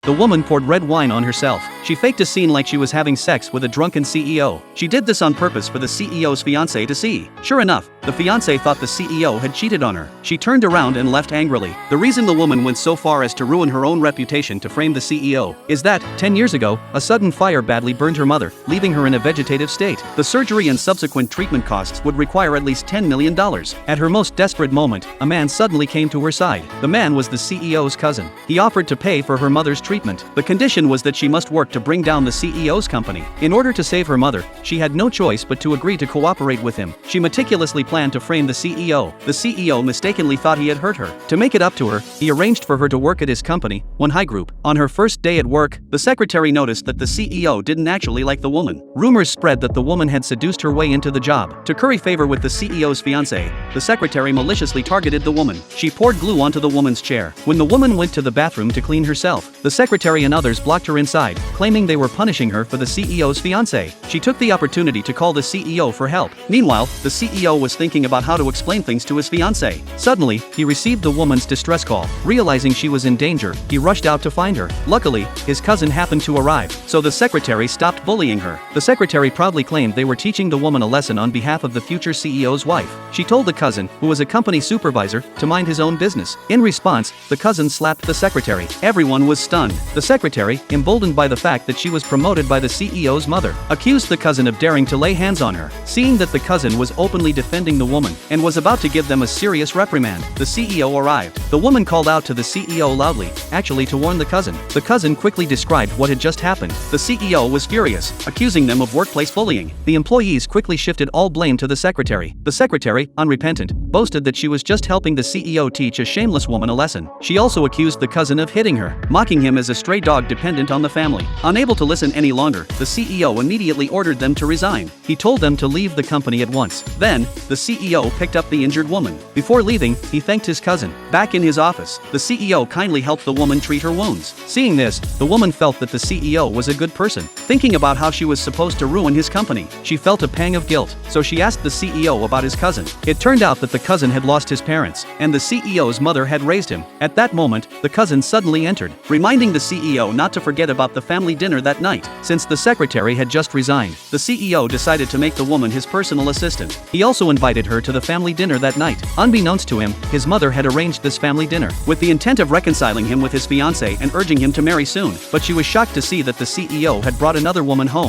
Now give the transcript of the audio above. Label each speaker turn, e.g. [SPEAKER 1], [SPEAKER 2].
[SPEAKER 1] The woman poured red wine on herself. She faked a scene like she was having sex with a drunken CEO. She did this on purpose for the CEO's fiancé to see. Sure enough, the fiancé thought the CEO had cheated on her. She turned around and left angrily. The reason the woman went so far as to ruin her own reputation to frame the CEO is that, 10 years ago, a sudden fire badly burned her mother, leaving her in a vegetative state. The surgery and subsequent treatment costs would require at least $10 million. At her most desperate moment, a man suddenly came to her side. The man was the CEO's cousin. He offered to pay for her mother's treatment. The condition was that she must work to bring down the CEO's company. In order to save her mother, she had no choice but to agree to cooperate with him. She meticulously planned to frame the CEO. The CEO mistakenly thought he had hurt her. To make it up to her, he arranged for her to work at his company, One High Group. On her first day at work, the secretary noticed that the CEO didn't actually like the woman. Rumors spread that the woman had seduced her way into the job. To curry favor with the CEO's fiancé, the secretary maliciously targeted the woman. She poured glue onto the woman's chair. When the woman went to the bathroom to clean herself, the secretary and others blocked her inside, claiming they were punishing her for the CEO's fiancé. She took the opportunity to call the CEO for help. Meanwhile, the CEO was thinking about how to explain things to his fiancé. Suddenly, he received the woman's distress call. Realizing she was in danger, he rushed out to find her. Luckily, his cousin happened to arrive, so the secretary stopped bullying her. The secretary proudly claimed they were teaching the woman a lesson on behalf of the future CEO's wife. She told the cousin, who was a company supervisor, to mind his own business. In response, the cousin slapped the secretary. Everyone was stunned. The secretary, emboldened by the fact that she was promoted by the CEO's mother, accused the cousin of daring to lay hands on her. Seeing that the cousin was openly defending the woman and was about to give them a serious reprimand, the CEO arrived. The woman called out to the CEO loudly, actually to warn the cousin. The cousin quickly described what had just happened. The CEO was furious, accusing them of workplace bullying. The employees quickly shifted all blame to the secretary. The secretary, unrepentant, boasted that she was just helping the CEO teach a shameless woman a lesson. She also accused the cousin of hitting her, mocking him as a stray dog dependent on the family. Unable to listen any longer, the CEO immediately ordered them to resign. He told them to leave the company at once. Then, the CEO picked up the injured woman. Before leaving, he thanked his cousin. Back in his office, the CEO kindly helped the woman treat her wounds. Seeing this, the woman felt that the CEO was a good person. Thinking about how she was supposed to ruin his company, she felt a pang of guilt, so she asked the CEO about his cousin. It turned out that the cousin had lost his parents, and the CEO's mother had raised him. At that moment, the cousin suddenly entered, reminding the CEO not to forget about the family dinner that night. Since the secretary had just resigned, the CEO decided to make the woman his personal assistant. He also invited her to the family dinner that night. Unbeknownst to him, his mother had arranged this family dinner with the intent of reconciling him with his fiancé and urging him to marry soon, but she was shocked to see that the CEO had brought another woman home.